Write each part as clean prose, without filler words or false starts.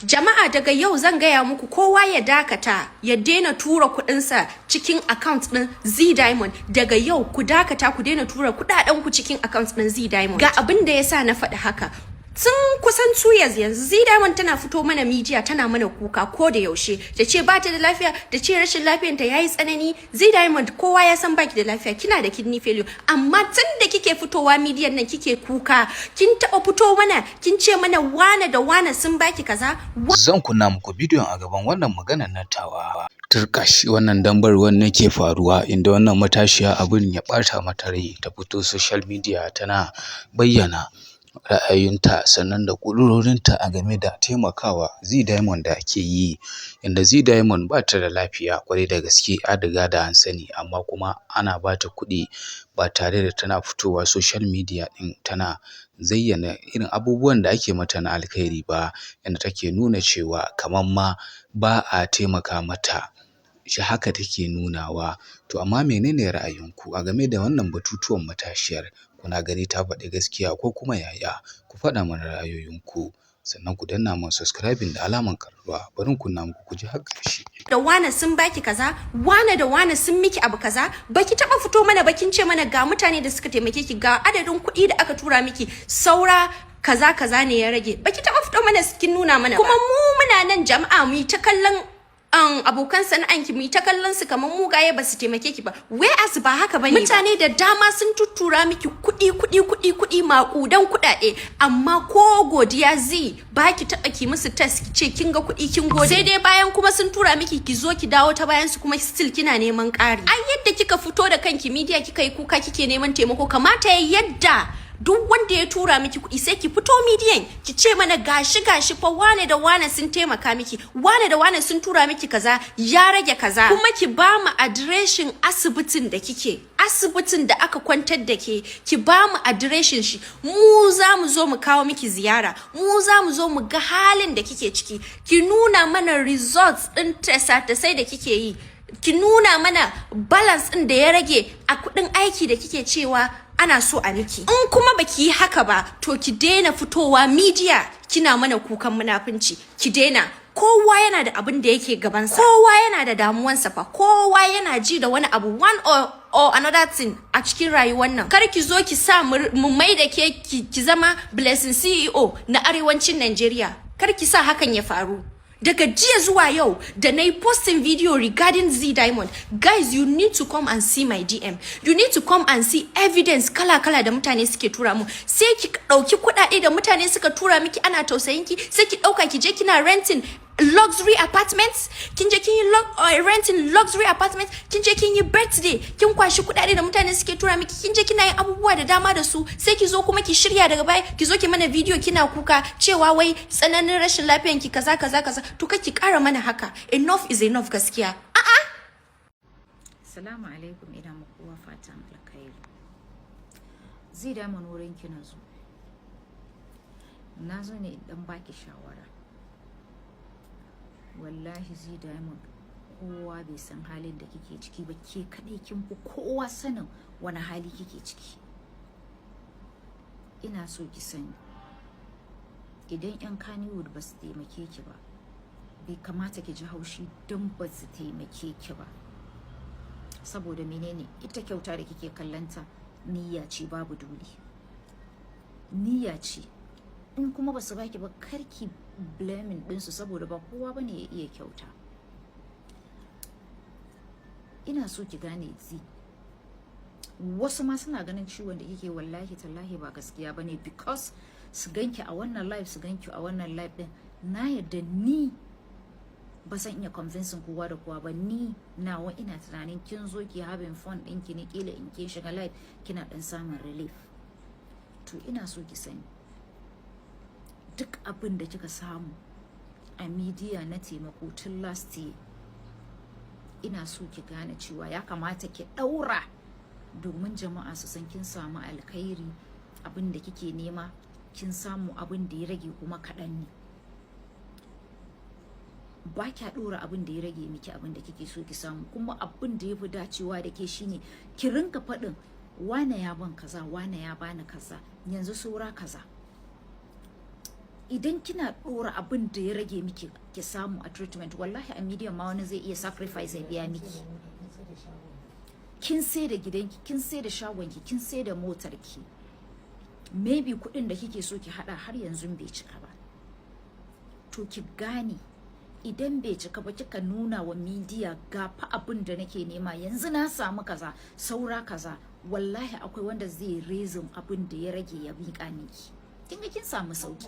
Jama'a daga yau zan gaya muku kowa ya dakata ya daina tura kudinsa cikin account din Z Diamond. Daga yau ku dakata ku daina tura kudaden ku cikin account din Z Diamond. Ga abin da yasa na faɗi haka. Sun kusan 2 years yanzu Z Diamond tana fito mana media tana mana kuka ko da yaushe da ce ba ta da lafiya da ce rashin lafiyarta yayi tsanani. Z Diamond kowa ya san baki da lafiya, kina da kidney failure, amma tun da kike fitowa media nan kike kuka kin taba fito mana kin ce mana wane da wane sun baki kaza. Zan kunna muku bidiyon a gaban wannan maganar na tawa. Turkash wannan dambarwar ne ke faruwa inda wannan matashiya abin ya ɓata mata rai ta fito social media tana bayyana ra'ayinta sannan da ƙudurorinta a game da taimakawa Z Diamond da ake yi, inda Z Diamond ba ta da lafiya kwarai da gaske an riga da an sani, amma kuma ana ba ta kuɗi ba tare da tana fitowa social media ɗin tana zayyana irin abubuwan da ake mata na alkhairi ba, inda take nuna cewa kamar ma ba a taimaka mata. Shi haka take nunawa. To amma menene ra'ayinku a game da wannan batutuwan matashiyar? Kuna gani ta faɗi gaskiya ko kuma yaya? Ku faɗa mana ra'ayoyinku, sannan ku danna mana subscribing da alaman karɓa. Bari ku kunna muku ku ji har ƙarshe. Da wane sun baki kaza, wane da wane sun miki abu kaza, baki taba fito mana bakin ce mana ga mutane da suka taimake ki, ga adadin kuɗi da aka tura miki, saura kaza ne ya rage. Baki taba fito mana kin nuna mana ba. Kuma mu muna nan jama'a mu ta kallon abokan sana'anki mu ta kallon su kamar mugaye ba su taimake ki ba. Whereas ba haka bane. Mutane da dama sun tuttura miki kuɗi maƙudan kuɗaɗe, amma ko Godiya Z ba ki taɓa ki musu test ki ce kin ga kuɗi kin gode. Sai dai bayan kuma sun tura miki ki zo ki dawo ta bayan su kuma still kina neman ƙari. Ai yadda kika fito da kanki media kika yi kuka kike neman taimako, kamata yadda duk wanda ya tura miki kuɗi sai ki fito midiyan ki ce mana gashi fa wane da wane sun taimaka miki, wane da wane sun tura miki kaza ya rage kaza, kuma ki ba mu adireshin asibitin da kike, asibitin da aka kwantar da ke, ki ba mu adireshin shi, mu za mu zo mu kawo miki ziyara, mu za mu zo mu ga halin da kike ciki, ki nuna mana results ɗin tesa-tesai da kike yi, ki nuna mana balance ɗin da ya rage a kuɗin aiki da kike cewa ana so a miki. In kuma baki yi haka ba, to ki daina fitowa media kina mana kukan munafunci, ki daina. Kowa yana da abin da yake gabansa, kowa yana da damuwansa fa, kowa yana ji da wani abu one or another thing a cikin rayuwar nan. Kar ki zo ki sa mu mai da ke ki zama blessing CEO na arewacin Najeriya. Kar ki sa hakan ya faru. Daga jiya zuwa yau da na yi posting video regarding Z Diamond, guys, you need to come and see my DM. You need to come and see evidence kala-kala da mutane suke tura mu. Sai ki ɗauki kuɗaɗe da mutane suka tura miki ana tausayin ki, sai ki ɗauka ki je kina renting luxury apartments, kin je kin yi renting luxury apartments, kin je kin yi birthday, kin kwashi kuɗaɗe da mutane suke tura miki, kin je kina yin abubuwa da dama da su, sai ki zo kuma ki shirya daga baya ki zo ki mana video kina kuka cewa wai tsananin rashin lafiyan ki kaza. To ki ƙara mana haka. Enough is enough gaskiya. Assalamu alaikum, ina muku fatan alkhairi. Z Diamond wurin ki na zo ne dan baki shawara. Wallahi Z Diamond, kowa bai san halin da kike ciki ba, ke kadai kin fi kowa sanin wani hali kike ciki. Ina so ki sani, idan yan Kannywood ba su taimake ki ba, bai kamata ki ji haushi don ba su taimake ki ba. Saboda menene? Ita kyauta da kike kallanta niyya ce, babu dole. Niyya ce. In kuma ba su baki ba, karki blaming ɗinsu, saboda ba kowa bane ya iya kyauta. Ina so ki gane Z, wasu ma suna ganin ciwon da kike wallahi tallahi ba gaskiya bane, because su ganki a wannan live, su ganki a wannan live din, na yadda ni ba san iya convincing kowa da kowa ba. Ni nawa ina tunanin kin zo ki having fun ɗinki ne, kila in kin shiga live kina dan samun relief. To ina so ki sani, duk abin da kika samu a media na taimako tun last year, ina so ki gane cewa ya kamata ki daura, domin jama'a su san kin samu alkhairi, abin da kike nema kin samu, abin da ya rage kuma kaɗan ne. Ba kya dora abin da ya rage miki abin da kike so ki samu, kuma abin da ya fi dacewa da ke shine ki rinka faɗin wane ya ban kaza, wane ya bani kaza, yanzu saura kaza. idan kina ɗora abin da ya rage miki ki samu a treatment, wallahi a medium ma wani zai iya sacrifice ya biya miki. Kin sai da gidanki, kin sai da shagonki, kin sai da motarki, maybe kuɗin da kike so ki haɗa har yanzu bai cika ba. To ki gane idan bai cika ba kika nuna wa media ga fa abin da nake nema, yanzu na samu kaza saura kaza, wallahi akwai wanda zai rezin abin da ya rage ya miƙa miki. Kin ga kin samu sauki.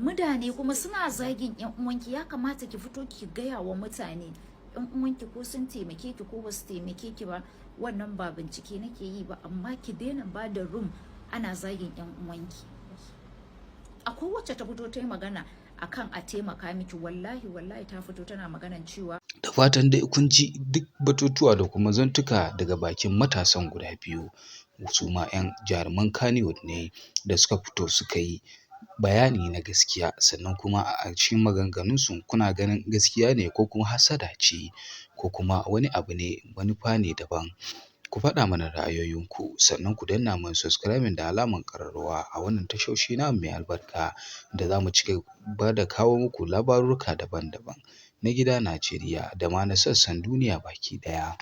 Mutane kuma suna zagin yan uwanki, ya kamata ki fito ki gaya wa mutane yan uwanki ko sun taimake ki ko ba su taimake ki ba, wannan ba bincike nake yi ba, amma ki daina ba da room ana zagin yan uwanki. Akwai wacce ta fito ta yi magana akan a taimaka miki, wallahi ta fito tana maganan cewa Da fatan dai kun ji duk batutuwa da kuma zantuka daga bakin matasan guda biyu, su ma 'yan jaruman Kannywood ne da suka fito suka yi bayani na gaskiya, sannan kuma a cikin maganganunsu kuna ganin gaskiya ne ko kuma hassada ce ko kuma wani abu ne, manufa ne daban. Ku faɗa mana ra'ayoyinku, sannan ku danna mana subscribing da alamar ƙararrawa a wannan tashoshi namu mai albarka da za mu ci gaba da kawo muku labarurruka daban-daban na gida Najeriya da ma na sassan duniya baki ɗaya.